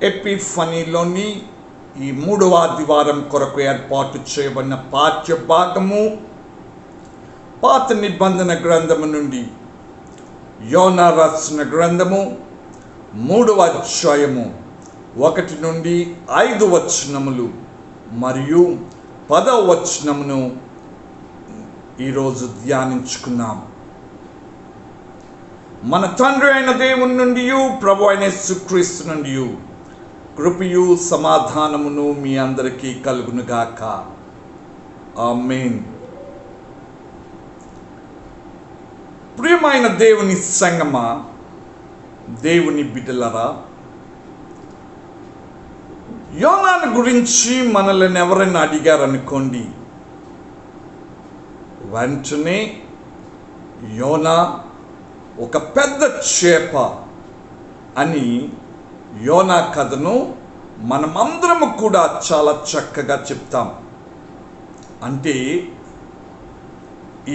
ఎపిఫనీలోని ఈ 3వ ఆదివారం కొరకు ఏర్పాటు చేయబడిన పాఠ్య భాగము పాత నిబంధన గ్రంథము నుండి యోనా రాసిన గ్రంథము 3వ అధ్యాయము 1 నుండి 5 వచనములు మరియు 10వ వచనమును ఈరోజు ధ్యానించుకున్నాం. మన తండ్రి అయిన దేవుని నుండి ప్రభు అయిన యేసుక్రీస్తు నుండి కృపయు సమాధానమును మీ అందరికీ కలుగునుగాక. ఆమేన్. ప్రియమైన దేవుని సంగమా, దేవుని బిడ్డలరా, యోనాను గురించి మనల్ని ఎవరైనా అడిగారనుకోండి, వెంటనే యోనా ఒక పెద్ద చేప అని యోనా కథను మనమందరము కూడా చాలా చక్కగా చెప్తాం. అంటే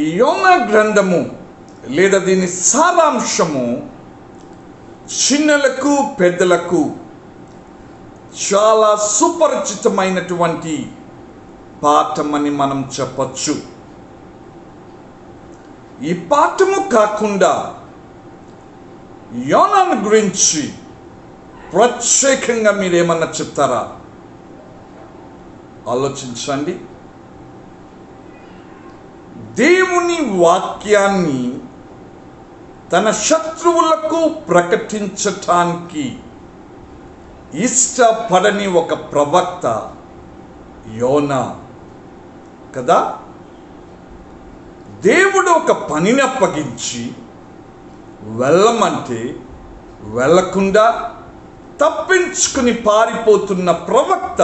ఈ యోనా గ్రంథము లేదా దీని సారాంశము చిన్నలకు పెద్దలకు చాలా సుపరిచితమైనటువంటి పాఠమని మనం చెప్పచ్చు. ఈ పాఠము కాకుండా యోనాను గురించి ప్రత్యేకంగా మీరేమన్నా చెప్తారా? ఆలోచించండి. దేవుని వాక్యాన్ని తన శత్రువులకు ప్రకటించటానికి ఇష్టపడని ఒక ప్రవక్త యోనా కదా. దేవుడు ఒక పనిని అప్పగించి వెళ్ళమంటే వెళ్ళకుండా తప్పించుకుని పారిపోతున్న ప్రవక్త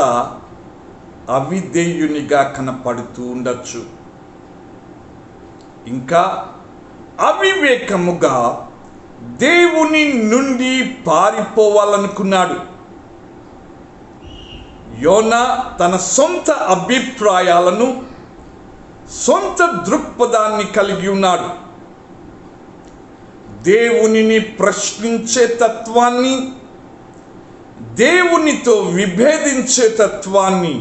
అవిధేయునిగా కనపడుతూ ఉండొచ్చు. ఇంకా అవివేకముగా దేవుని నుండి పారిపోవాలనుకున్నాడు. యోనా తన సొంత అభిప్రాయాలను, సొంత దృక్పథాన్ని కలిగి ఉన్నాడు. దేవునిని ప్రశ్నించే తత్వాన్ని, దేవునితో విభేదించే తత్వాన్ని,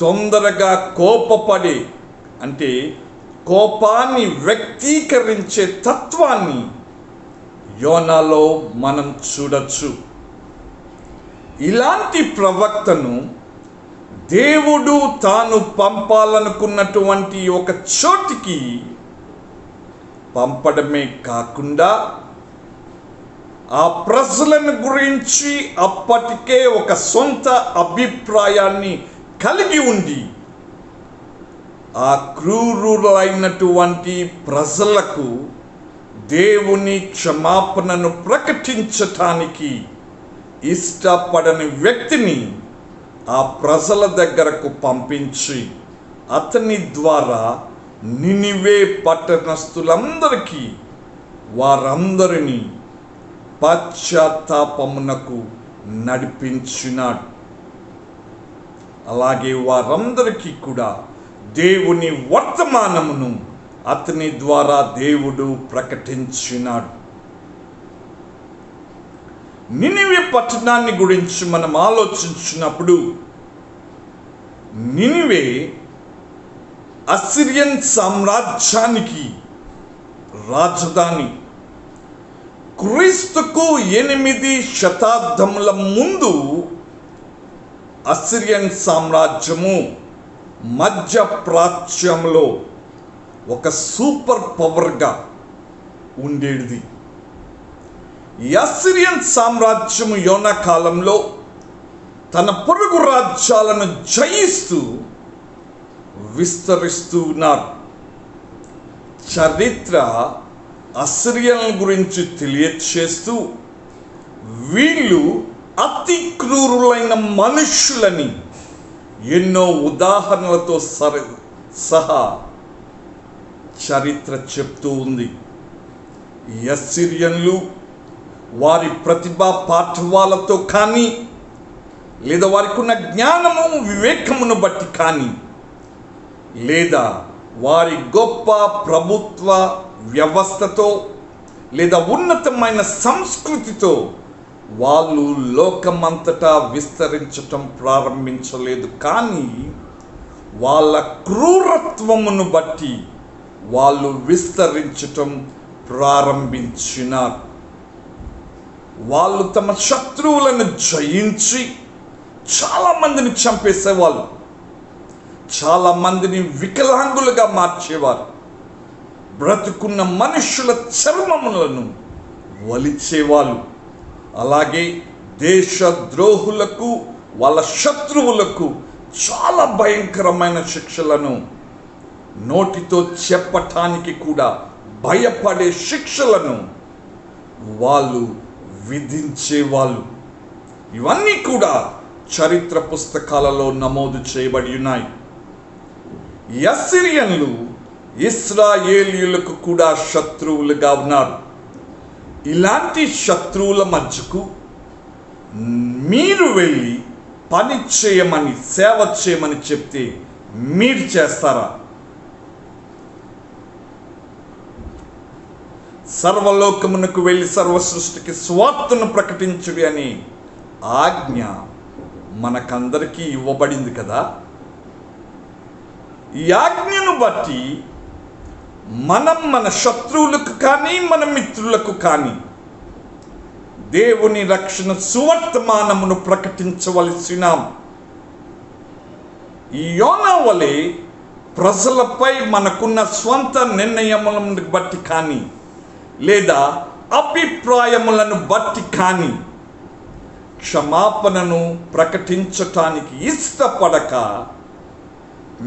తొందరగా కోపపడే అంటే కోపాన్ని వ్యక్తీకరించే తత్వాన్ని యోనాలో మనం చూడొచ్చు. ఇలాంటి ప్రవక్తను దేవుడు తాను పంపాలనుకున్నటువంటి ఒక చోటికి పంపడమే కాకుండా ఆ ప్రజలను గురించి అప్పటికే ఒక సొంత అభిప్రాయాన్ని కలిగి ఉండి ఆ క్రూరులైనటువంటి ప్రజలకు దేవుని క్షమాపణను ప్రకటించటానికి ఇష్టపడని వ్యక్తిని ఆ ప్రజల దగ్గరకు పంపించి అతని ద్వారా నినివే పట్టణస్థులందరికీ వారందరినీ పశ్చాత్తాపమునకు నడిపించినాడు. అలాగే వారందరికీ కూడా దేవుని వర్తమానమును అతని ద్వారా దేవుడు ప్రకటించినాడు. నినివే పట్టణాన్ని గురించి మనం ఆలోచించినప్పుడు, నినివే అసిరియన్ సామ్రాజ్యానికి రాజధాని. క్రీస్తుకు 8 శతాబ్దముల ముందు అసిరియన్ సామ్రాజ్యము మధ్య ప్రాచ్యంలో ఒక సూపర్ పవర్గా ఉండేది. ఈ అసిరియన్ సామ్రాజ్యము యోనా కాలంలో తన పొరుగు రాజ్యాలను జయిస్తూ విస్తరిస్తూ ఉన్నారు. చరిత్ర అసిరియన్ల గురించి తెలియచేస్తూ వీళ్ళు అతి క్రూరులైన మనుష్యులని ఎన్నో ఉదాహరణలతో సహా చరిత్ర చెప్తూ ఉంది. ఈ అసిరియన్లు వారి ప్రతిభా పాఠవాలతో కానీ లేదా వారికి ఉన్న జ్ఞానము వివేకమును బట్టి కానీ లేదా వారి గొప్ప ప్రభుత్వ వ్యవస్థతో లేదా ఉన్నతమైన సంస్కృతితో వాళ్ళు లోకమంతటా విస్తరించటం ప్రారంభించలేదు, కానీ వాళ్ళ క్రూరత్వమును బట్టి వాళ్ళు విస్తరించటం ప్రారంభించినారు. వాళ్ళు తమ శత్రువులను జయించి చాలామందిని చంపేసేవాళ్ళు, చాలామందిని వికలాంగులుగా మార్చేవారు, బ్రతుకున్న మనుషుల చర్మములను వలిచేవాళ్ళు. అలాగే దేశద్రోహులకు, వాళ్ళ శత్రువులకు చాలా భయంకరమైన శిక్షలను, నోటితో చెప్పటానికి కూడా భయపడే శిక్షలను వాళ్ళు విధించేవాళ్ళు. ఇవన్నీ కూడా చరిత్ర పుస్తకాలలో నమోదు చేయబడి ఉన్నాయి. అస్సిరియన్లు ఇశ్రాయేలీయులకు కూడా శత్రువులుగా ఉన్నారు. ఇలాంటి శత్రువుల మధ్యకు మీరు వెళ్ళి పని చేయమని, సేవ చేయమని చెప్తే మీరు చేస్తారా? సర్వలోకమునకు వెళ్ళి సర్వ సృష్టికి స్వార్థను ప్రకటించుడి అని ఆజ్ఞ మనకందరికీ ఇవ్వబడింది కదా. ఈ ఆజ్ఞను బట్టి మనం మన శత్రువులకు కానీ మన మిత్రులకు కానీ దేవుని రక్షణ సువర్తమానమును ప్రకటించవలసినాం. ఈ యోనా వలె ప్రజలపై మనకున్న స్వంత నిర్ణయములను బట్టి కానీ లేదా అభిప్రాయములను బట్టి కానీ క్షమాపణను ప్రకటించటానికి ఇష్టపడక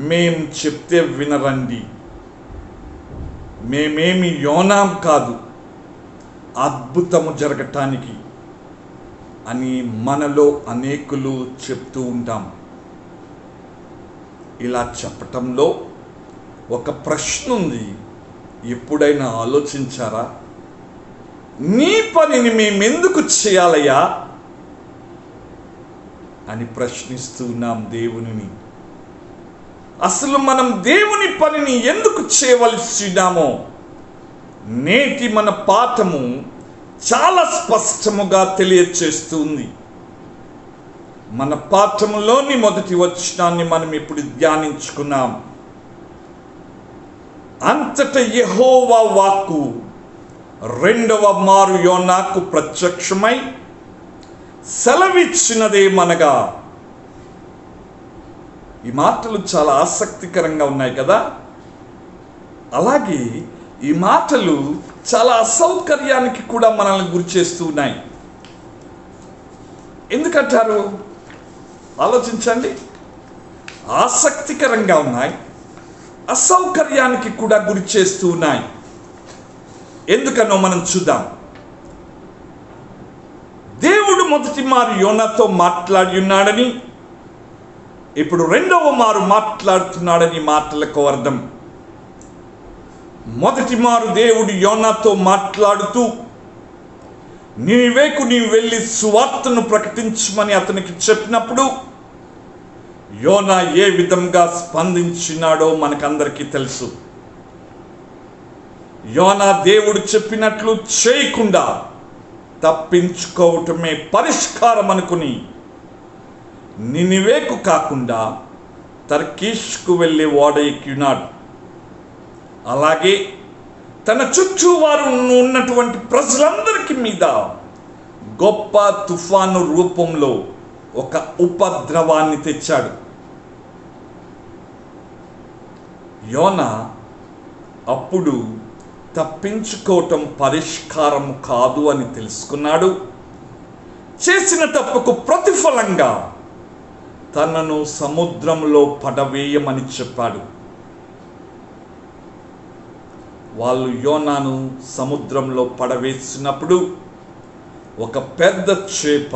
మేం చెప్తే వినరండి, మేమేమి యోనాం కాదు అద్భుతము జరగటానికి అని మనలో అనేకులు చెప్తూ ఉంటాం. ఇలా చెప్పటంలో ఒక ప్రశ్న ఉంది. ఎప్పుడైనా ఆలోచించారా? నీ పనిని మేమెందుకు చేయాలయ్యా అని ప్రశ్నిస్తున్నాం దేవునిని. అసలు మనం దేవుని పనిని ఎందుకు చేయవలసినామో నేటి మన పాఠము చాలా స్పష్టముగా తెలియచేస్తుంది. మన పాఠములోని మొదటి వచనాన్ని మనం ఇప్పుడు ధ్యానించుకున్నాం. అంతట యెహోవా వాక్కు రెండవ మారు యోనాకు ప్రత్యక్షమై సెలవిచ్చినదేమనగా, ఈ మాటలు చాలా ఆసక్తికరంగా ఉన్నాయి కదా. అలాగే ఈ మాటలు చాలా అసౌకర్యానికి కూడా మనల్ని గురి చేస్తూ ఉన్నాయి. ఎందుకంటారు? ఆలోచించండి. ఆసక్తికరంగా ఉన్నాయి, అసౌకర్యానికి కూడా గురి చేస్తూ ఉన్నాయి. ఎందుకనో మనం చూద్దాం. దేవుడు మొదటి మారు యోనాతో మాట్లాడి ఉన్నాడని, ఇప్పుడు రెండవ మారు మాట్లాడుతున్నాడని మాటలకు అర్థం. మొదటి మారు దేవుడు యోనాతో మాట్లాడుతూ నీవేకు నీవు వెళ్ళి సువార్తను ప్రకటించమని అతనికి చెప్పినప్పుడు యోనా ఏ విధంగా స్పందించినాడో మనకందరికీ తెలుసు. యోనా దేవుడు చెప్పినట్లు చేయకుండా తప్పించుకోవటమే పరిష్కారం అనుకుని నినివేకు కాకుండా తర్కీష్కు వెళ్ళి ఓడ ఎక్కినాడు. అలాగే తన చుట్టూ వారు ఉన్నటువంటి ప్రజలందరికీ మీద గొప్ప తుఫాను రూపంలో ఒక ఉపద్రవాన్ని తెచ్చాడు. యోనా అప్పుడు తప్పించుకోవటం పరిష్కారం కాదు అని తెలుసుకున్నాడు. చేసిన తప్పుకు ప్రతిఫలంగా తనను సముద్రంలో పడవేయమని చెప్పాడు. వాళ్ళు యోనాను సముద్రంలో పడవేసినప్పుడు ఒక పెద్ద చేప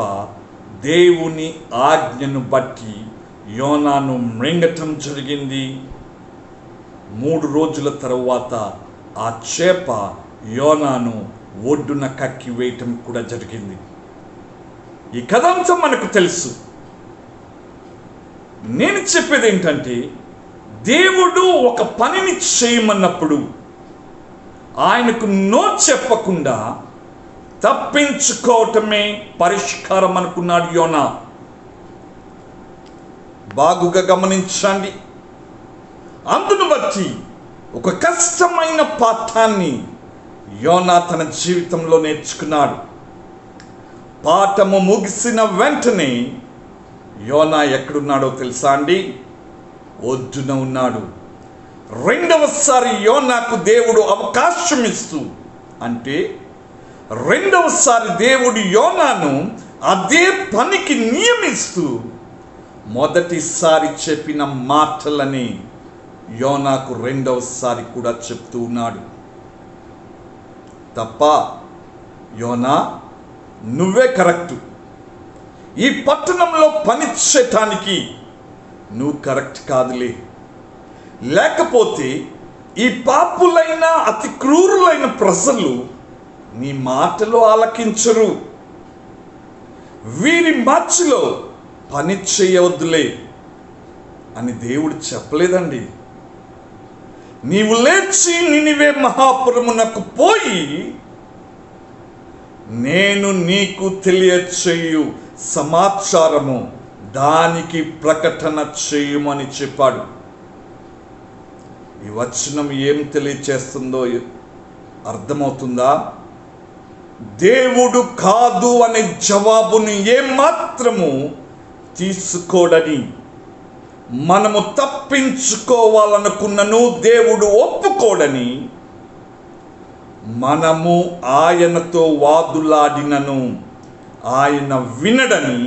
దేవుని ఆజ్ఞను బట్టి యోనాను మృంగటం జరిగింది. 3 రోజుల తరువాత ఆ చేప యోనాను ఒడ్డున కక్కి వేయటం కూడా జరిగింది. ఈ కథంతా మనకు తెలుసు. నేను చెప్పేది ఏంటంటే, దేవుడు ఒక పనిని చేయమన్నప్పుడు ఆయనకు నో చెప్పకుండా తప్పించుకోవటమే పరిష్కారం అనుకున్నాడు యోనా. బాగుగా గమనించండి. అందును బట్టి ఒక కష్టమైన పాఠాన్ని యోనా తన జీవితంలో నేర్చుకున్నాడు. పాఠము ముగిసిన వెంటనే యోనా ఎక్కడున్నాడో తెలుసా అండి? ఒడ్డున ఉన్నాడు. రెండవసారి యోనాకు దేవుడు అవకాశం ఇస్తూ, అంటే రెండవసారి దేవుడు యోనాను అదే పనికి నియమిస్తూ మొదటిసారి చెప్పిన మాటలని యోనాకు రెండవసారి కూడా చెప్తూ ఉన్నాడు. తప్ప యోనా, నువ్వే కరెక్టు, ఈ పట్టణంలో పని చేయటానికి నువ్వు కరెక్ట్ కాదులే, లేకపోతే ఈ పాపులైన అతి క్రూరులైన ప్రజలు నీ మాటలు ఆలకించరు, వీరి మధ్యలో పని చేయవద్దులే అని దేవుడు చెప్పలేదండి. నీవు లేచి నినివే మహాపురమునకు పోయి నేను నీకు తెలియచేయు సమాచారము దానికి ప్రకటన చేయమని చెప్పాడు. ఈ వచనం ఏం తెలియచేస్తుందో అర్థమవుతుందా? దేవుడు కాదు అనే జవాబుని ఏమాత్రము తీసుకోడని, మనము తప్పించుకోవాలనుకున్నను దేవుడు ఒప్పుకోడని, మనము ఆయనతో వాదులాడినను ఆయన వినడని,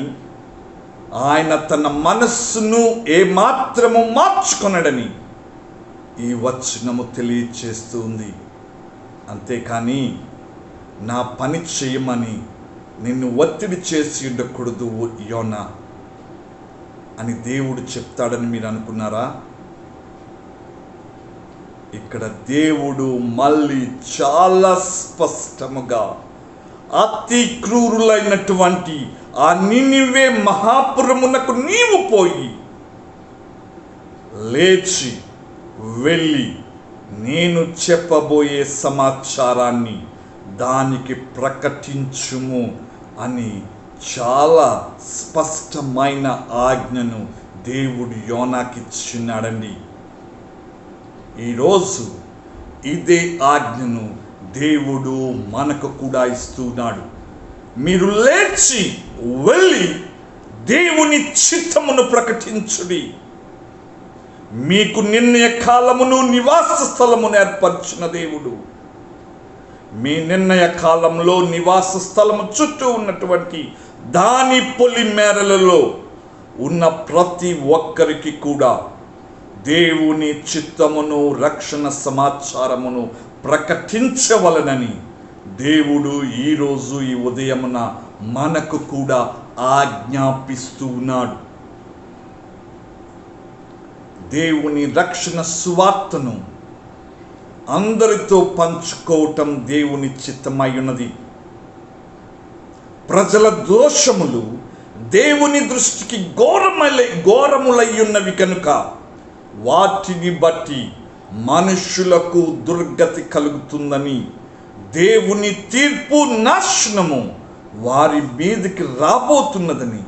ఆయన తన మనస్సును ఏమాత్రము మార్చుకొనడని ఈ వచనము తెలియచేస్తుంది. అంతేకాని నా పని చేయమని నిన్ను ఒత్తిడి చేసి ఉండకూడదు యోనా అని దేవుడు చెప్తాడని మీరు అనుకున్నారా? ఇక్కడ దేవుడు మళ్ళీ చాలా స్పష్టముగా అతి క్రూరులైనటువంటి ఆ నినివే మహాపురమునకు నీవు పోయి లేచి వెళ్ళి నేను చెప్పబోయే సమాచారాన్ని దానికి ప్రకటించుము అని చాలా స్పష్టమైన ఆజ్ఞను దేవుడు యోనాకిచ్చినాడండి. ఈరోజు ఇదే ఆజ్ఞను దేవుడు మనకు కూడా ఇస్తున్నాడు. మీరు లేచి వెళ్ళి దేవుని చిత్తమును ప్రకటించుడి. మీకు నిర్ణయ కాలమును నివాస స్థలమును ఏర్పరచిన దేవుడు మీ నిర్ణయ కాలంలో నివాస స్థలము చుట్టూ ఉన్నటువంటి దాని పొలిమేరలలో ఉన్న ప్రతి ఒక్కరికి కూడా దేవుని చిత్తమును రక్షణ సమాచారమును ప్రకటించవలనని దేవుడు ఈరోజు ఈ ఉదయమున మనకు కూడా ఆజ్ఞాపిస్తూ ఉన్నాడు. దేవుని రక్షణ సువార్తను అందరితో పంచుకోవటం దేవుని చిత్తమై ఉన్నది. ప్రజల దోషములు దేవుని దృష్టికి ఘోరములై ఉన్నవి కనుక వాటిని బట్టి మనుషులకు దుర్గతి కలుగుతుందని, దేవుని తీర్పు నాశనము వారి మీదకి రాబోతున్నదని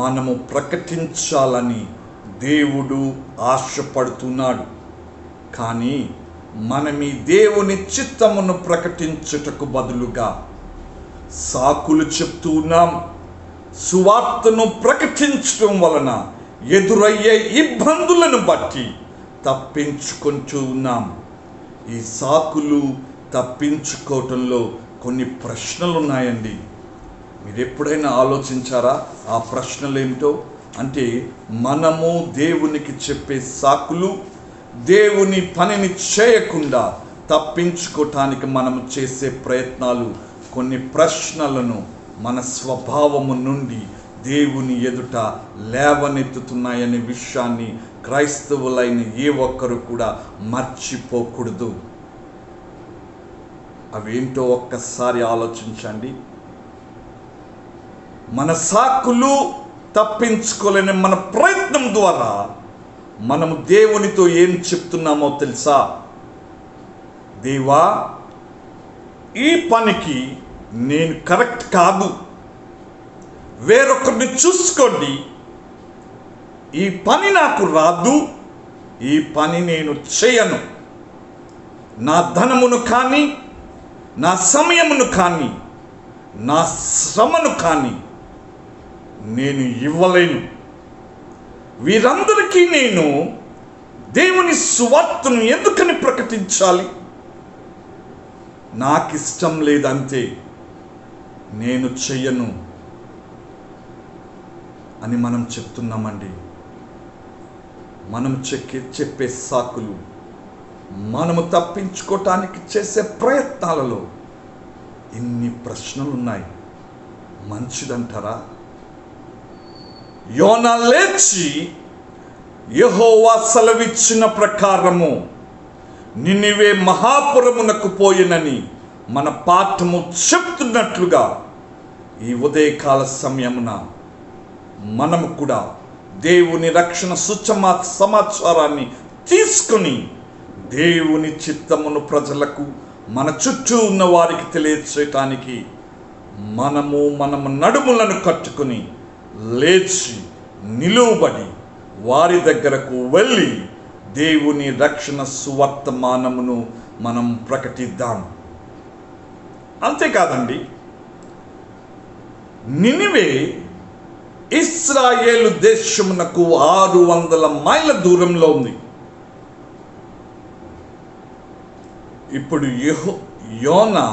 మనము ప్రకటించాలని దేవుడు ఆశపడుతున్నాడు. కానీ మనం ఈ దేవుని చిత్తమును ప్రకటించుటకు బదులుగా సాకులు చెప్తూ ఉన్నాం. సువార్తను ప్రకటించడం వలన ఎదురయ్యే ఇబ్బందులను బట్టి తప్పించుకుంటూ ఉన్నాం. ఈ సాకులు తప్పించుకోవటంలో కొన్ని ప్రశ్నలు ఉన్నాయండి. మీరు ఎప్పుడైనా ఆలోచించారా ఆ ప్రశ్నలు ఏమిటో? అంటే మనము దేవునికి చెప్పే సాకులు, దేవుని పనిని చేయకుండా తప్పించుకోవటానికి మనము చేసే ప్రయత్నాలు, కొన్ని ప్రశ్నలను మన స్వభావము నుండి దేవుని ఎదుట లేవనెత్తుతున్నాయనే విషయాన్ని క్రైస్తవులైన ఏ ఒక్కరు కూడా మర్చిపోకూడదు. అవేంటో ఒక్కసారి ఆలోచించండి. మన సాకులు తప్పించుకోలేని మన ప్రయత్నం ద్వారా మనము దేవునితో ఏం చెప్తున్నామో తెలుసా? దేవా, ఈ పనికి నేను కరెక్ట్ కాదు, వేరొకరిని చూసుకోండి, ఈ పని నాకు రాదు, ఈ పని నేను చేయను, నా ధనమును కానీ, నా సమయమును కానీ, నా శ్రమను కానీ నేను ఇవ్వలేను. వీరందరికీ నేను దేవుని సువార్తను ఎందుకని ప్రకటించాలి? నాకు ఇష్టం లేదంతే, నేను చెయ్యను అని మనం చెప్తున్నామండి. మనం చెప్పే సాకులు, మనము తప్పించుకోవటానికి చేసే ప్రయత్నాలలో ఇన్ని ప్రశ్నలు ఉన్నాయి. మంచిదంటారా? యోనా లేచి యెహోవా సెలవిచ్చిన ప్రకారము నినివే మహాపురమునకు పోయినని మన పాఠము చెప్తున్నట్లుగా ఈ ఉదయకాల సమయమున మనము కూడా దేవుని రక్షణ సమాచారాన్ని తీసుకుని దేవుని చిత్తమును ప్రజలకు, మన చుట్టూ ఉన్న వారికి తెలియచేయటానికి మనము నడుములను కట్టుకుని లేచి నిలువబడి వారి దగ్గరకు వెళ్ళి దేవుని రక్షణ సువర్తమానమును మనం ప్రకటిద్దాం. అంతేకాదండి, నినివే ఇశ్రాయేలు దేశమునకు 600 మైళ్ళ దూరంలో ఉంది. ఇప్పుడు యోనా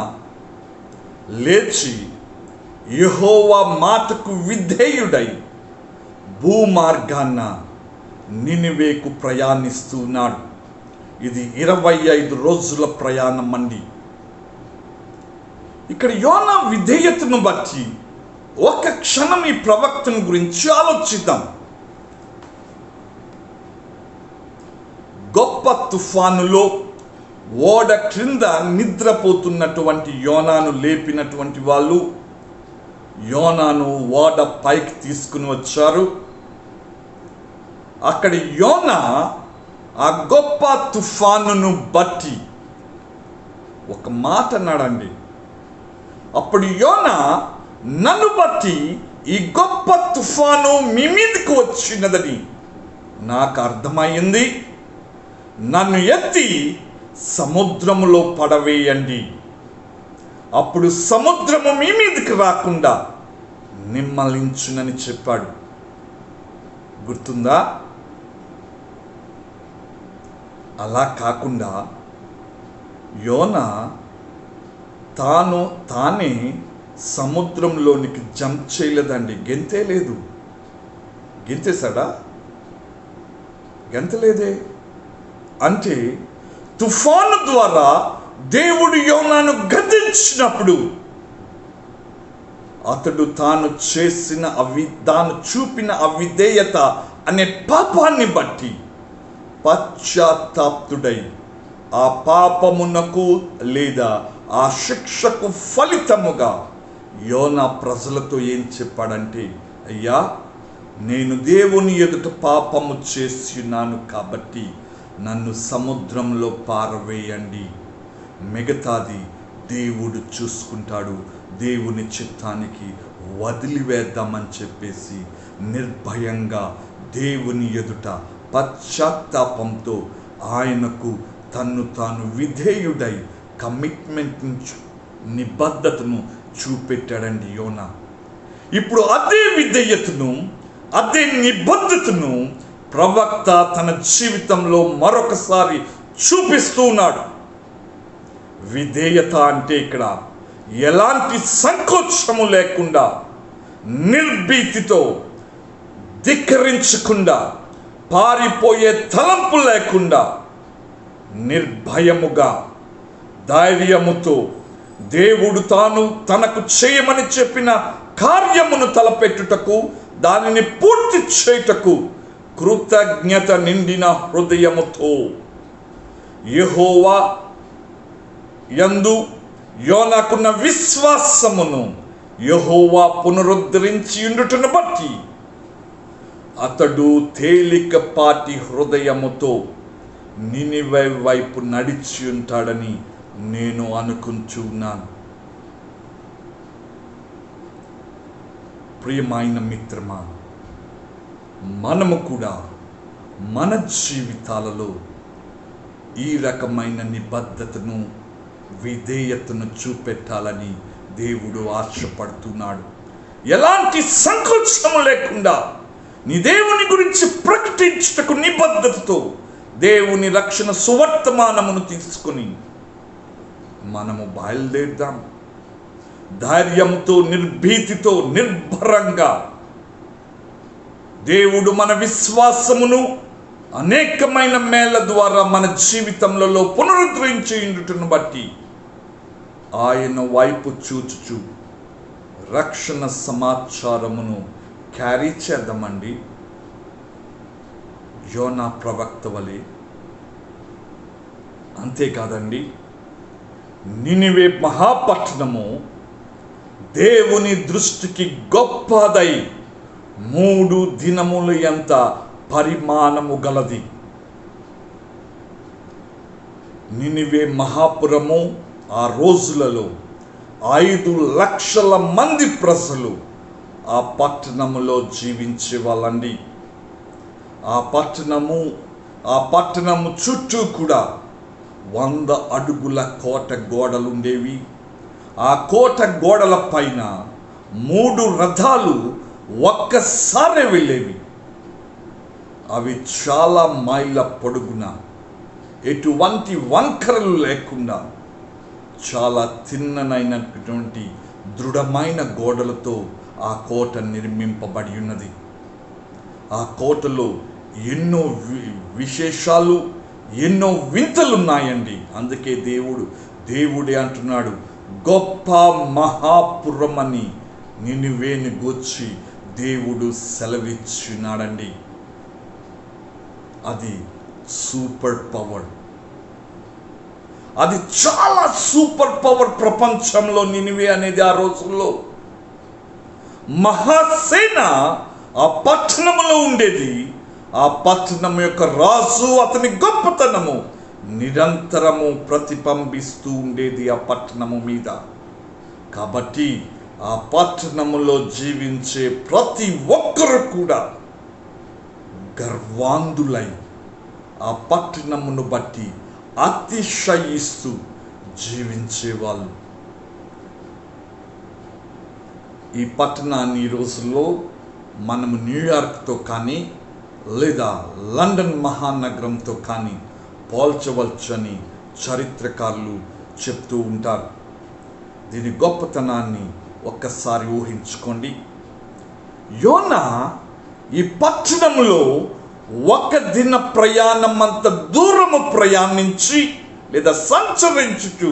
లేచి యెహోవా మాటకు విధేయుడై భూమార్గాన నినివేకు ప్రయాణిస్తున్నాడు. ఇది 25 రోజుల ప్రయాణం అండి. ఇక్కడ యోనా విధేయతను బట్టి ఒక క్షణం ఈ ప్రవక్తను గురించి ఆలోచిద్దాం. గొప్ప తుఫానులో ఓడ క్రింద నిద్రపోతున్నటువంటి యోనాను లేపినటువంటి వాళ్ళు యోనాను ఓడ పైకి తీసుకుని వచ్చారు. అక్కడ యోనా ఆ గొప్ప తుఫానును బట్టి ఒక మాట అన్నాడండి. అప్పుడు యోనా, నన్ను బట్టి ఈ గొప్ప తుఫాను మీ మీదకి వచ్చినదని నాకు అర్థమైంది, నన్ను ఎత్తి సముద్రములో పడవేయండి, అప్పుడు సముద్రము మీ మీదకి రాకుండా నిమ్మలించునని చెప్పాడు. గుర్తుందా? అలా కాకుండా యోనా తానే సముద్రంలోనికి జంప్ చేయలేదండి, గెంతే లేదు. గెంతేశాడా? గెంతలేదే. అంటే తుఫాను ద్వారా దేవుడు యోనాను గద్దించినప్పుడు అతడు తాను చూపిన అవిధేయత అనే పాపాన్ని బట్టి పశ్చాత్తాప్తుడై ఆ పాపమునకు లేదా ఆ శిక్షకు ఫలితముగా యోనా ప్రజలతో ఏం చెప్పాడంటే, అయ్యా, నేను దేవుని ఎదుట పాపము చేస్తున్నాను కాబట్టి నన్ను సముద్రంలో పారవేయండి, మిగతాది దేవుడు చూసుకుంటాడు, దేవుని చిత్తానికి వదిలివేద్దామని చెప్పేసి నిర్భయంగా దేవుని ఎదుట పశ్చాత్తాపంతో ఆయనకు తాను విధేయుడై కమిట్మెంట్ నిబద్ధతను చూపెట్టాడండి యోనా. ఇప్పుడు అదే విధేయతను, అదే నిబద్ధతను ప్రవక్త తన జీవితంలో మరొకసారి చూపిస్తూ ఉన్నాడు. విధేయత అంటే ఇక్కడ ఎలాంటి సంకోచము లేకుండా, నిర్భీతితో, ధిక్కరించకుండా, పారిపోయే తలంపు లేకుండా, నిర్భయముగా, ధైర్యముతో దేవుడు తనకు చేయమని చెప్పిన కార్యమును తలపెట్టుటకు, దానిని పూర్తి చేయుటకు కృతజ్ఞత నిండిన హృదయముతో యెహోవా యందు యోనాకున్న విశ్వాసమును యెహోవా పునరుద్ధరించి ఉండుటను బట్టి అతడు తేలికపాటి హృదయముతో నినివే వైపు నడిచి ఉంటాడని నేను అనుకుంటున్నాను. ప్రియమైన మిత్రమా, మనము కూడా మన జీవితాలలో ఈ రకమైన నిబద్ధతను, విధేయతను చూపెట్టాలని దేవుడు ఆశపడుతున్నాడు. ఎలాంటి సంకోచం లేకుండా నీ దేవుని గురించి ప్రకటించుటకు నిబద్ధతతో దేవుని రక్షణ సువర్తమానమును తీసుకుని మనము బయలుదేరుదాం. ధైర్యంతో, నిర్భీతితో, నిర్భరంగా దేవుడు మన విశ్వాసమును అనేకమైన మేళ్ల ద్వారా మన జీవితంలో పునరుద్ధరించుటను బట్టి ఆయన వైపు చూచుచు రక్షణ సమాచారమును క్యారీ చేద్దామండి. యోనా ప్రవక్త వలె. అంతేకాదండి, నినివే మహాపట్టణము దేవుని దృష్టికి గొప్పదై 3 దినముల ఎంత పరిమాణము గలది. నినివే మహాపురము ఆ రోజులలో 5 లక్షల మంది ప్రజలు ఆ పట్టణములో జీవించే వాళ్ళండి. ఆ పట్టణము చుట్టూ కూడా 100 అడుగుల కోట గోడలుండేవి. ఆ కోట గోడల పైన 3 రథాలు ఒక్కసారి వెళ్ళేవి. అవి చాలా మైళ్ళ పొడుగున, ఎటువంటి వంకరలు లేకుండా చాలా తిన్ననైనటువంటి దృఢమైన గోడలతో ఆ కోట నిర్మింపబడి ఉన్నది. ఆ కోటలో ఎన్నో విశేషాలు, ఎన్నో వింతలున్నాయండి. అందుకే దేవుడే అంటున్నాడు, గొప్ప మహాపురమని నినివేని గూర్చి దేవుడు సెలవిచ్చున్నాడండి. అది సూపర్ పవర్. అది చాలా సూపర్ పవర్ ప్రపంచంలో నినివే అనేది. ఆ రోజుల్లో మహాసేన ఆ పట్టణంలో ఉండేది. ఆ పట్టణం యొక్క రాజు, అతని గొప్పతనము నిరంతరము ప్రతిబింబిస్తూ ఉండేది ఆ పట్టణము మీద. కాబట్టి ఆ పట్టణములో జీవించే ప్రతి ఒక్కరు కూడా గర్వాంధులై ఆ పట్టణమును బట్టి అతిశయిస్తూ జీవించేవాళ్ళు. ఈ పట్టణాన్ని ఈ రోజుల్లో మనము న్యూయార్క్తో కానీ లేదా లండన్ మహానగరంతో కానీ పోల్చవచ్చని చరిత్రకారులు చెప్తూ ఉంటారు. దీని గొప్పతనాన్ని ఒక్కసారి ఊహించుకోండి. యోనా ఈ పట్టణంలో 1 దిన ప్రయాణం అంత దూరము ప్రయాణించి లేదా సంచరించుచు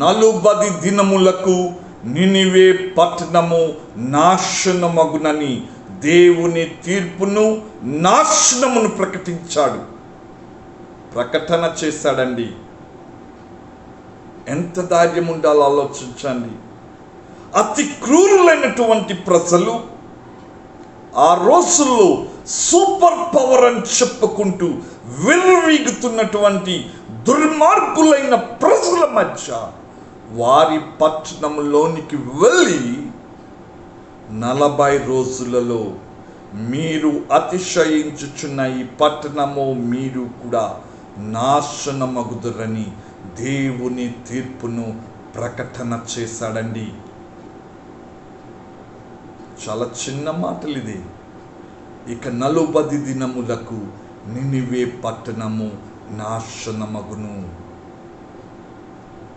40 దినములకు నినివే పట్టణము నాశనమగునని దేవుని తీర్పును, నాశనమును ప్రకటించాడు. ప్రకటన చేశాడండి. ఎంత ధైర్యం ఉండాలో ఆలోచించండి. అతి క్రూరులైనటువంటి ప్రజలు, ఆ రోజుల్లో సూపర్ పవర్ అని చెప్పుకుంటూ విర్రవీగుతున్నటువంటి దుర్మార్గులైన ప్రజల మధ్య వారి పట్టణంలోనికి వెళ్ళి 40 రోజులలో మీరు అతిశయించుచున్న ఈ పట్టణము మీరు కూడా నాశనమగుదురని దేవుని తీర్పును ప్రకటన చేశాడండి. చాలా చిన్న మాటలు ఇది. ఇక 40 దినములకు నినివే పట్టణము నాశనమగును.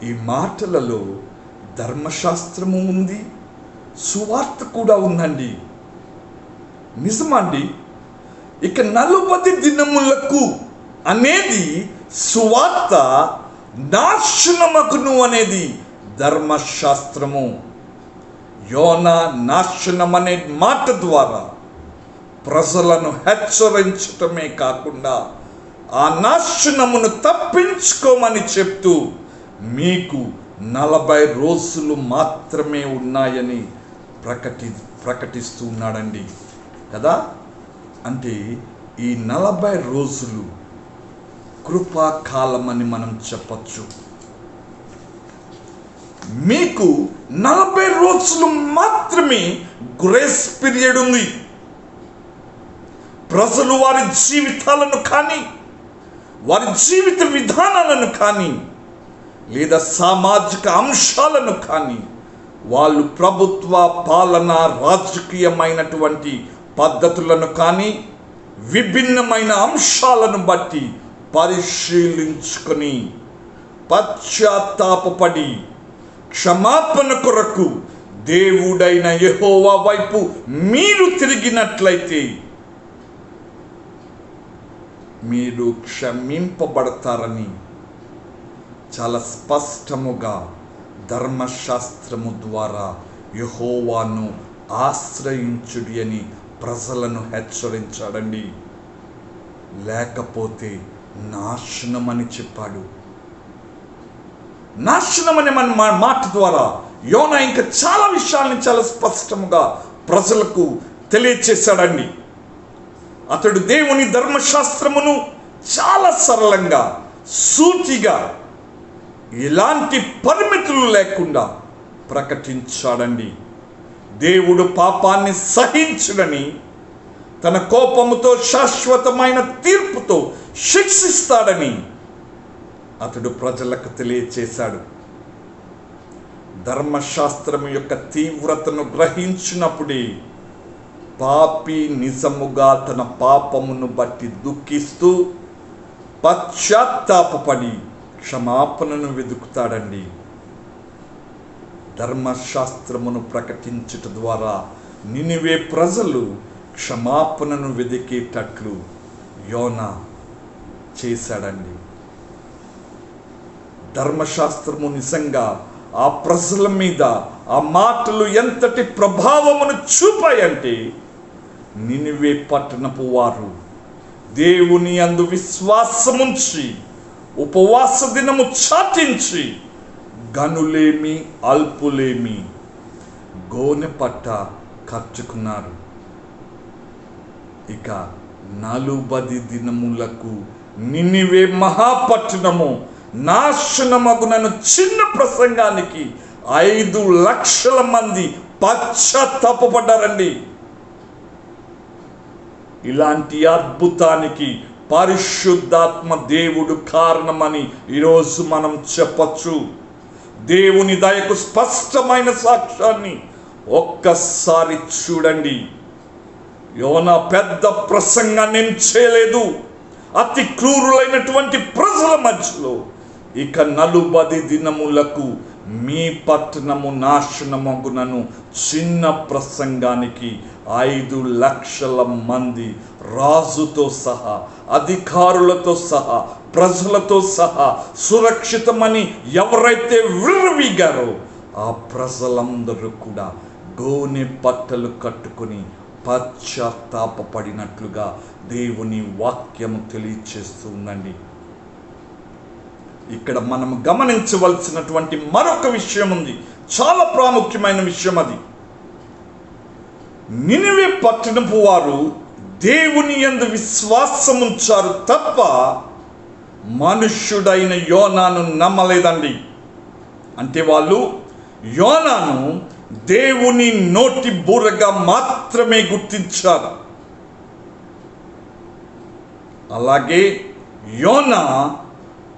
ఈ మాటలలో ధర్మశాస్త్రము ఉంది, సువార్త కూడా ఉందండి. నిజమండి. ఇక 40 దినములకు అనేది సువార్త, నాశనమగును అనేది ధర్మశాస్త్రము. యోనా నాశనం అనే మాట ద్వారా ప్రజలను హెచ్చరించటమే కాకుండా ఆ నాశనమును తప్పించుకోమని చెప్తూ మీకు 40 రోజులు మాత్రమే ఉన్నాయని ప్రకటిస్తూ ఉన్నాడండి కదా. అంటే ఈ 40 రోజులు కృపాకాలం అని మనం చెప్పచ్చు. మీకు 40 రోజులు మాత్రమే గ్రేస్ పీరియడ్ ఉంది. ప్రజలు వారి జీవితాలను కానీ, వారి జీవిత విధానాలను కానీ, లేదా సామాజిక అంశాలను కానీ, వాళ్ళు ప్రభుత్వ పాలన రాజకీయమైనటువంటి పద్ధతులను కానీ, విభిన్నమైన అంశాలను బట్టి పరిశీలించుకొని పశ్చాత్తాపపడి క్షమాపణ కొరకు దేవుడైన యెహోవా వైపు మీరు తిరిగినట్లయితే మీరు క్షమింపబడతారని చాలా స్పష్టముగా ధర్మశాస్త్రము ద్వారా యెహోవాను ఆశ్రయించుడి అని ప్రజలను హెచ్చరించాడండి. లేకపోతే నాశనమని చెప్పాడు. నాశనమనే మన మాట ద్వారా యోనా ఇంకా చాలా విషయాల్ని చాలా స్పష్టముగా ప్రజలకు తెలియచేశాడండి. అతడు దేవుని ధర్మశాస్త్రమును చాలా సరళంగా, సూటిగా, ఎలాంటి పరిమితులు లేకుండా ప్రకటించాడండి. దేవుడు పాపాన్ని సహించుడని, తన కోపముతో శాశ్వతమైన తీర్పుతో శిక్షిస్తాడని అతడు ప్రజలకు తెలియచేశాడు. ధర్మశాస్త్రం యొక్క తీవ్రతను గ్రహించినప్పుడే పాపి నిజముగా తన పాపమును బట్టి దుఃఖిస్తూ పశ్చాత్తాపపడి క్షమాపణను వెతుకుతాడండి. ధర్మశాస్త్రమును ప్రకటించుట ద్వారా నినివే ప్రజలు క్షమాపణను వెదికేటట్లు యోనా చేశాడండి. ధర్మశాస్త్రము నిజంగా ఆ ప్రజల మీద ఆ మాటలు ఎంతటి ప్రభావమును చూపాయంటే, నినివే పట్టణపు వారు దేవుని యందు విశ్వాసముంచి ఉపవాస దినము చాటించి గనులేమి అల్పులేమి గోనె పట్ట కట్టుకున్నారు. ఇక 40 దినములకు నినివే మహాపట్టణము నాశనమగునను చిన్న ప్రసంగానికి 5 లక్షల మంది పశ్చాత్తాపపడ్డారండి. ఇలాంటి అద్భుతానికి పరిశుద్ధాత్మ దేవుడు కారణమని ఈరోజు మనం చెప్పచ్చు. దేవుని దయకు స్పష్టమైన సాక్ష్యాన్ని ఒక్కసారి చూడండి. యోనా పెద్ద ప్రసంగాన్ని ఏం చేయలేదు. అతి క్రూరులైనటువంటి ప్రజల మధ్యలో ఇక 40 దినములకు మీ పట్టణము నాశనమగునను చిన్న ప్రసంగానికి 5 లక్షల మంది రాజుతో సహా, అధికారులతో సహా, ప్రజలతో సహా సురక్షితమని ఎవరైతే విర్రవీగారో ఆ ప్రజలందరూ కూడా గోనె పట్టలు కట్టుకుని పశ్చాత్తాపపడినట్లుగా దేవుని వాక్యము తెలియచేస్తుందండి. ఇక్కడ మనం గమనించవలసినటువంటి మరొక విషయం ఉంది, చాలా ప్రాముఖ్యమైన విషయం. అది నినివే పట్టణపు వారు దేవుని యందు విశ్వాసముంచారు తప్ప మనుష్యుడైన యోనాను నమ్మలేదండి. అంటే వాళ్ళు యోనాను దేవుని నోటి బూరగా మాత్రమే గుర్తించారు. అలాగే యోనా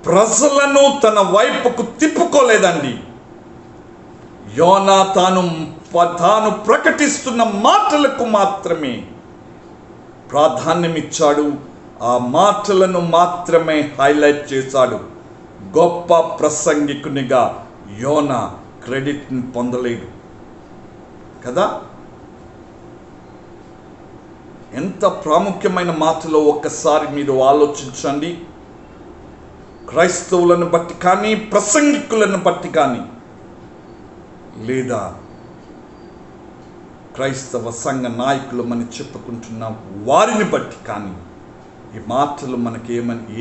ప్రజలను తన వైపుకు తిప్పుకోలేదండి. యోనా తాను ప్రకటిస్తున్న మాటలకు మాత్రమే ప్రాధాన్యమిచ్చాడు. ఆ మాటలను మాత్రమే హైలైట్ చేశాడు. గొప్ప ప్రసంగికునిగా యోనా క్రెడిట్ని పొందలేడు కదా. ఎంత ప్రాముఖ్యమైన మాటలో ఒక్కసారి మీరు ఆలోచించండి. క్రైస్తవులను బట్టి కానీ, ప్రసంగికులను బట్టి కానీ, లేదా క్రైస్తవ సంఘ నాయకులు మనం చెప్పుకుంటున్న వారిని బట్టి కానీ ఈ మాటలు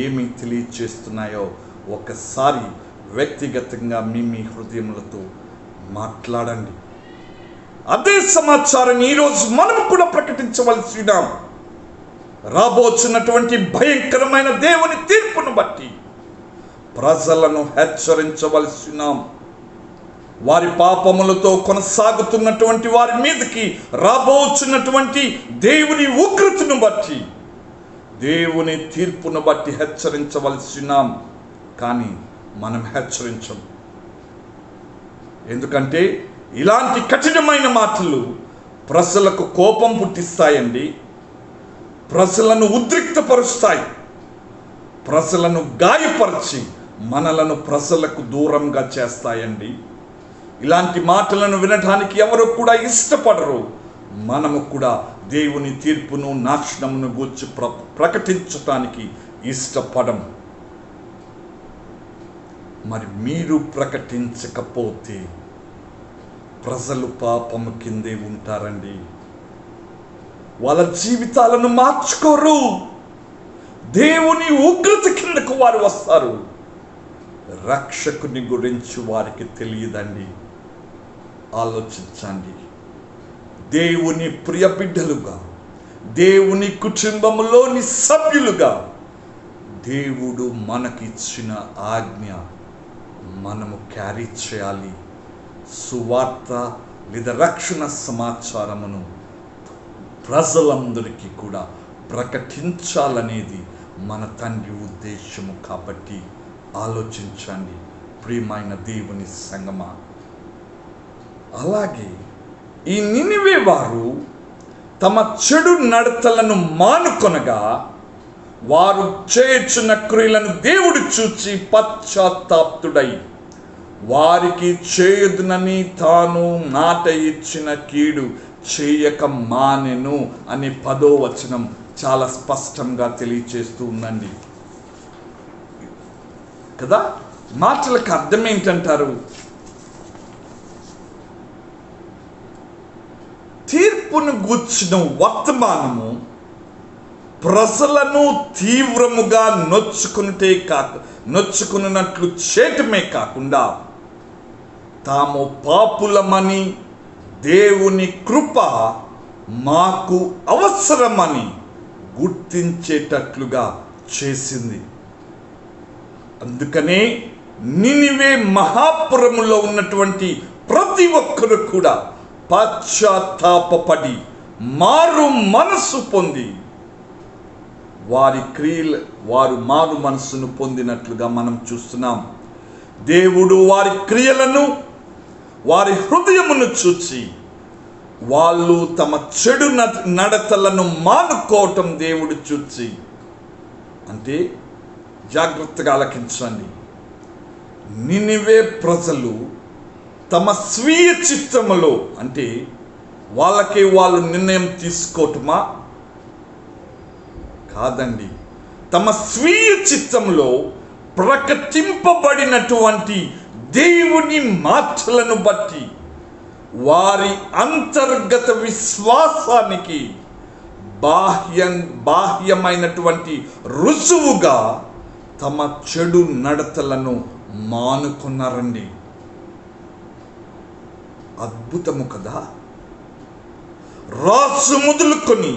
ఏమి తెలియచేస్తున్నాయో ఒకసారి వ్యక్తిగతంగా మీ హృదయములతో మాట్లాడండి. అదే సమాచారాన్ని ఈరోజు మనము కూడా ప్రకటించవలసిన రాబోతున్నటువంటి భయంకరమైన దేవుని తీర్పును బట్టి ప్రజలను హెచ్చరించవలసిన వారి పాపములతో కొనసాగుతున్నటువంటి వారి మీదకి రాబోచున్నటువంటి దేవుని ఉగ్రతను బట్టి, దేవుని తీర్పును బట్టి హెచ్చరించవలసినాం. కానీ మనం హెచ్చరించం. ఎందుకంటే ఇలాంటి కఠినమైన మాటలు ప్రజలకు కోపం పుట్టిస్తాయండి, ప్రజలను ఉద్రిక్తపరుస్తాయి, ప్రజలను గాయపరిచి మనలను ప్రజలకు దూరంగా చేస్తాయండి. ఇలాంటి మాటలను వినడానికి ఎవరు కూడా ఇష్టపడరు. మనము కూడా దేవుని తీర్పును, నాశనమును గూర్చి ప్రకటించటానికి ఇష్టపడం. మరి మీరు ప్రకటించకపోతే ప్రజలు పాపము కిందే ఉంటారండి. వాళ్ళ జీవితాలను మార్చుకోరు. దేవుని ఉగ్రత కిందకు వారు వస్తారు. రక్షకుని గురించి వారికి తెలియదండి. ఆలోచించండి. దేవుని ప్రియ బిడ్డలుగా, దేవుని కుటుంబములోని సభ్యులుగా దేవుడు మనకిచ్చిన ఆజ్ఞ మనము క్యారీ చేయాలి. సువార్త లేదా రక్షణ సమాచారమును ప్రజలందరికీ కూడా ప్రకటించాలనేది మన తండ్రి ఉద్దేశము. కాబట్టి ఆలోచించండి ప్రియమైన దేవుని సంగమా. అలాగే ఈ నినివే వారు తమ చెడు నడతలను మానుకొనగా వారు చేయుచున్న క్రియలను దేవుడు చూచి పశ్చాత్తాప్తుడై వారికి చేయదునని తాను మాట ఇచ్చిన కీడు చేయక మానెను అని 10వ వచనం చాలా స్పష్టంగా తెలియచేస్తూ ఉందండి కదా. మాటలకు అర్థం ఏంటంటారు? తీర్పును గూర్చిన వర్తమానము ప్రజలను తీవ్రముగా నొచ్చుకున్నట్లు చేయటమే కాకుండా తాము పాపులమని, దేవుని కృప మాకు అవసరమని గుర్తించేటట్లుగా చేసింది. అందుకనే నినివే మహాపురములో ఉన్నటువంటి ప్రతి ఒక్కరు కూడా పశ్చాత్తాపపడి మారు మనసు పొంది వారు మారు మనస్సును పొందినట్లుగా మనం చూస్తున్నాం. దేవుడు వారి క్రియలను, వారి హృదయమును చూచి వాళ్ళు తమ చెడు నడతలను మానుకోవటం దేవుడు చూచి, అంటే జాగ్రత్తగా ఆలకించండి, నినివే ప్రజలు తమ స్వీయ చిత్తములో, అంటే వాళ్ళకే వాళ్ళు నిర్ణయం తీసుకోవటమా? కాదండి. తమ స్వీయ చిత్తంలో ప్రకటింపబడినటువంటి దేవుని మాటలను బట్టి వారి అంతర్గత విశ్వాసానికి బాహ్యమైనటువంటి రుజువుగా తమ చెడు నడతలను మానుకున్నారండి. అద్భుతము కదా. రాజు మొదలుకొని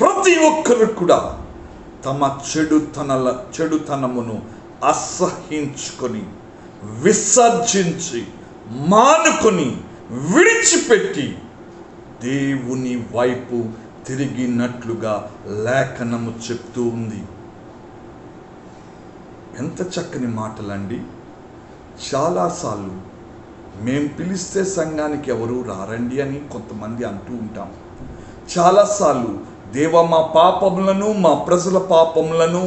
ప్రతి ఒక్కరు కూడా తమ చెడుతనమును అసహించుకొని, విసర్జించి, మానుకొని, విడిచిపెట్టి దేవుని వైపు తిరిగినట్లుగా లేఖనము చెప్తూ ఉంది. ఎంత చక్కని మాటలండి. చాలాసార్లు మేం పిలిస్తే సంఘానికి ఎవరు రారండి అని కొంతమంది అంటూ ఉంటాం. చాలాసార్లు దేవా మా పాపములను, మా ప్రజల పాపములను,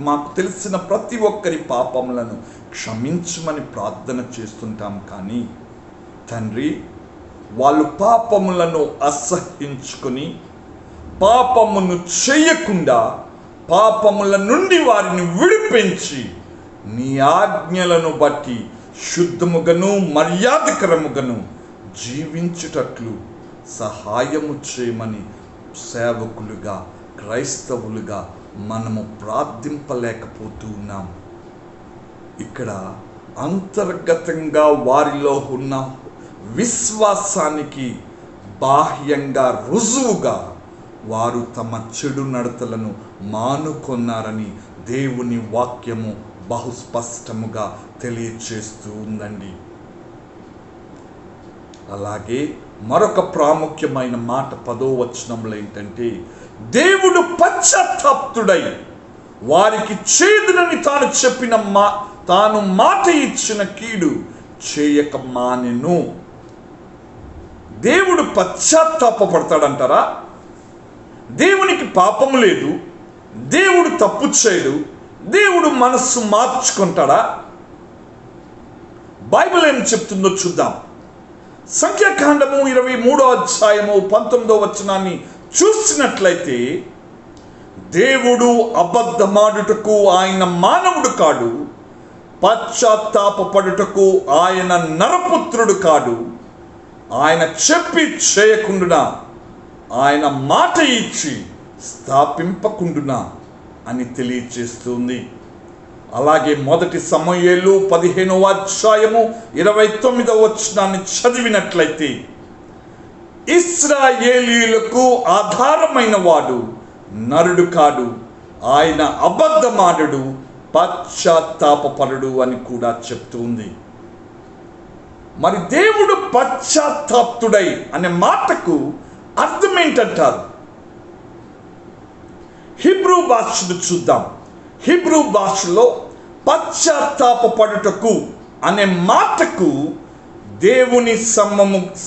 మాకు తెలిసిన ప్రతి ఒక్కరి పాపములను క్షమించమని ప్రార్థన చేస్తుంటాం. కానీ తండ్రి, వాళ్ళు పాపములను అసహించుకొని పాపమును చేయకుండా పాపముల నుండి వారిని విడిపించి నీ ఆజ్ఞలను బట్టి శుద్ధముగను మర్యాదకరముగను జీవించుటట్లు సహాయము చేయమని సేవకులుగా, క్రైస్తవులుగా మనము ప్రార్థింపలేకపోతూ ఉన్నాం. ఇక్కడ అంతర్గతంగా వారిలో ఉన్న విశ్వాసానికి బాహ్యంగా రుజువుగా వారు తమ చెడు నడతలను మానుకొన్నారని దేవుని వాక్యము బహుస్పష్టముగా తెలియచేస్తూ ఉందండి. అలాగే మరొక ప్రాముఖ్యమైన మాట 10వ వచనంలో ఏంటంటే, దేవుడు పశ్చాత్తాప్తుడై వారికి చేదునని తాను మాట ఇచ్చిన కీడు చేయక మానెను. దేవుడు పశ్చాత్తాపడతాడంటారా? దేవునికి పాపము లేదు, దేవుడు తప్పు చేయడు, దేవుడు మనస్సు మార్చుకుంటాడా? బైబిల్ ఏం చెప్తుందో చూద్దాం. సంఖ్యాకాండము 23వ అధ్యాయము 19వ వచనాన్ని చూసినట్లయితే, దేవుడు అబద్ధమాడుటకు ఆయన మానవుడు కాడు, పశ్చాత్తాపడుటకు ఆయన నరపుత్రుడు కాడు, ఆయన చెప్పి చేయకుండునా, ఆయన మాట ఇచ్చి స్థాపింపకుండునా అని తెలియచేస్తుంది. అలాగే మొదటి సమూయేలు 15వ అధ్యాయము 29వ వచనాన్ని చదివినట్లయితే, ఇశ్రాయేలీయులకు ఆధారమైన వాడు నరుడు కాడు, ఆయన అబద్ధమాడడు, పశ్చాత్తాపరుడు అని కూడా చెప్తుంది. మరి దేవుడు పశ్చాత్తాప్తుడై అనే మాటకు అర్థం ఏంటంటారు? హిబ్రూ భాషను చూద్దాం. హిబ్రూ భాషలో పశ్చాత్తాపడుటకు అనే మాటకు దేవునికి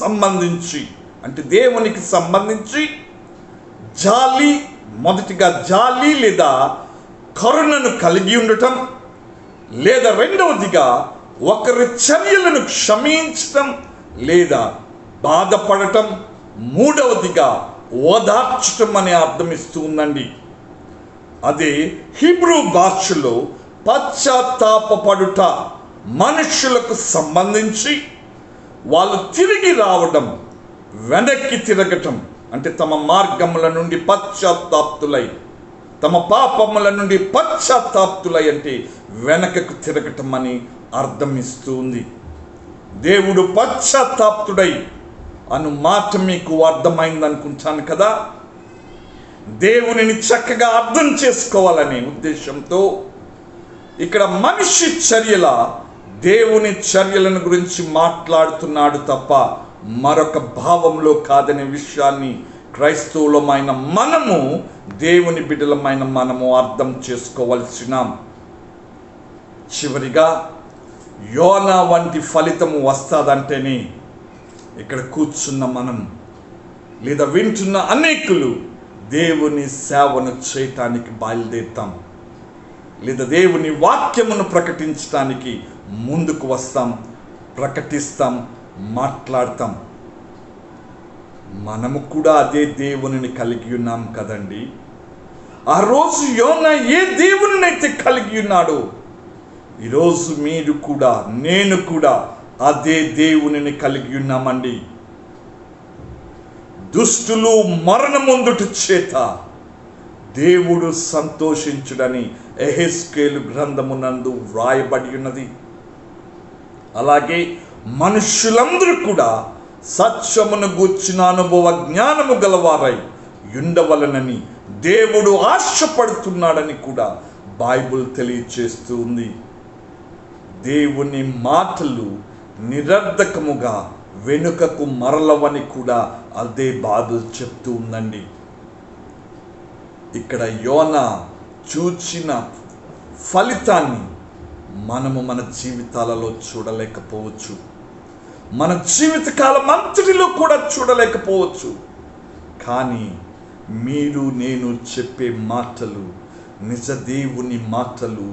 సంబంధించి జాలి, మొదటిగా జాలి లేదా కరుణను కలిగి ఉండటం, లేదా రెండవదిగా ఒకరి చర్యలను క్షమించటం లేదా బాధపడటం, మూడవదిగా ఓదార్చటం అనే అర్థం ఇస్తూ ఉందండి. అదే హిబ్రూ భాషలో పశ్చాత్తాపడుట మనుషులకు సంబంధించి వాళ్ళు తిరిగి రావడం, వెనక్కి తిరగటం, అంటే తమ మార్గముల నుండి పశ్చాత్తాప్తులై, తమ పాపముల నుండి పశ్చాత్తాప్తులై అంటే వెనకకు తిరగటం అని అర్థం ఇస్తుంది. దేవుడు పశ్చాత్తాప్తుడై అను మాట మీకు అర్థమైందనుకుంటాను కదా. దేవునిని చక్కగా అర్థం చేసుకోవాలనే ఉద్దేశంతో ఇక్కడ మనిషి చర్యల దేవుని చర్యలను గురించి మాట్లాడుతున్నాడు తప్ప మరొక భావంలో కాదనే విషయాన్ని క్రైస్తవులమైన మనము, దేవుని బిడ్డలమైన మనము అర్థం చేసుకోవలసినాం. చివరిగా యోనా వంటి ఫలితము వస్తుందంటేనే ఇక్కడ కూర్చున్న మనం లేదా వింటున్న అనేకులు దేవుని సేవను చేయటానికి బయలుదేరుతాం, లేదా దేవుని వాక్యమును ప్రకటించడానికి ముందుకు వస్తాం, ప్రకటిస్తాం, మాట్లాడతాం. మనము కూడా అదే దేవునిని కలిగి ఉన్నాం కదండి. ఆ రోజు యోనా ఏ దేవునినైతే కలిగి ఉన్నాడో, ఈరోజు మీరు కూడా నేను కూడా అదే దేవునిని కలిగి ఉన్నామండి. దుష్టులు మరణముందుట చేత దేవుడు సంతోషించుడని యెహెజ్కేలు గ్రంథమునందు వ్రాయబడి ఉన్నది. అలాగే మనుష్యులందరూ కూడా సత్యమును గూర్చిన అనుభవ జ్ఞానము గలవారై ఉండవలనని దేవుడు ఆశపడుతున్నాడని కూడా బైబిల్ తెలియచేస్తూ ఉంది. దేవుని మాటలు నిరర్ధకముగా వెనుకకు మరలవని కూడా అదే బైబిల్ చెప్తూ ఉందండి. ఇక్కడ యోనా చూచిన ఫలితాన్ని మనము మన జీవితాలలో చూడలేకపోవచ్చు, మన జీవితకాలం అంతటిలో కూడా చూడలేకపోవచ్చు. కానీ మీరు నేను చెప్పే మాటలు నిజ దేవుని మాటలు,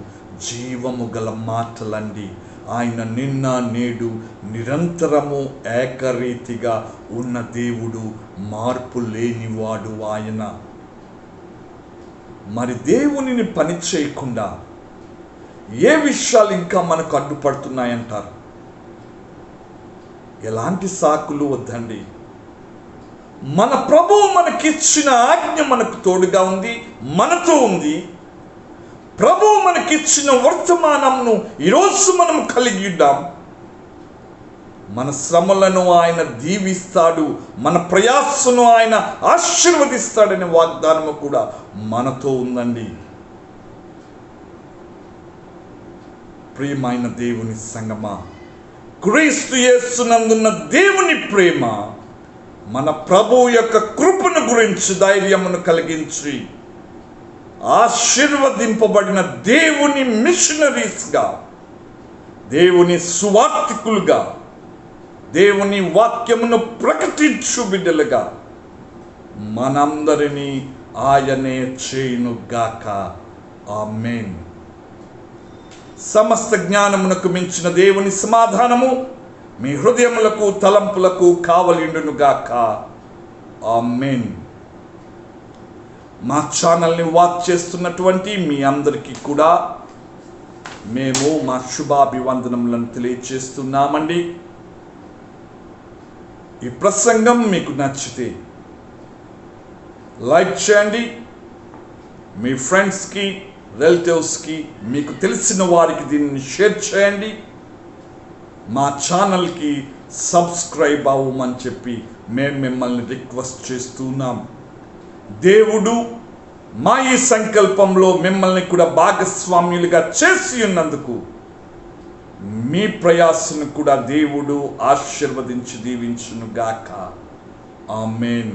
జీవము గల మాటలండి. ఆయన నిన్న నేడు నిరంతరము ఏకరీతిగా ఉన్న దేవుడు, మార్పు లేనివాడు ఆయన. మరి దేవునిని పని చేయకుండా ఏ విషయాలు ఇంకా మనకు అడ్డుపడుతున్నాయంటారు? ఎలాంటి సాకులు వద్దండి. మన ప్రభువు మనకిచ్చిన ఆజ్ఞ మనకు తోడుగా ఉంది, మనతో ఉంది. ప్రభువు మనకిచ్చిన వర్తమానంను ఈరోజు మనం కలిగి ఉన్నాం. మన శ్రమలను ఆయన దీవిస్తాడు, మన ప్రయాసను ఆయన ఆశీర్వదిస్తాడనే వాగ్దానము కూడా మనతో ఉందండి. ప్రియమైన దేవుని సంగమా, క్రీస్తు యేసునందున్న దేవుని ప్రేమ, మన ప్రభువు యొక్క కృపను గురించి ధైర్యమును కలిగించి ఆశీర్వదింపబడిన దేవుని మిషనరీస్గా, దేవుని సువార్తికులుగా, దేవుని వాక్యమును ప్రకటించు బిడ్డలుగా మనందరినీ ఆయనే చేయునుగాక. ఆమేన్. సమస్త జ్ఞానమునకు మించిన దేవుని సమాధానము మీ హృదయములకు తలంపులకు కావలిండునుగాక. ఆమేన్. మా ఛానల్ని వాచ్ చేస్తున్నటువంటి మీ అందరికీ కూడా మేము మా శుభాభివందనములను తెలియజేస్తున్నామండి. ఈ ప్రసంగం మీకు నచ్చితే లైక్ చేయండి, మీ ఫ్రెండ్స్కి, రిలేటివ్స్కి, మీకు తెలిసిన వారికి దీన్ని షేర్ చేయండి. మా ఛానల్కి సబ్స్క్రైబ్ అవ్వమని చెప్పి మేము మిమ్మల్ని రిక్వెస్ట్ చేస్తున్నాం. దేవుడు మా ఈ సంకల్పంలో మిమ్మల్ని కూడా భాగస్వామ్యులుగా చేసి ఉన్నందుకు మీ ప్రయాసను కూడా దేవుడు ఆశీర్వదించి దీవించునుగాక. ఆమేన్.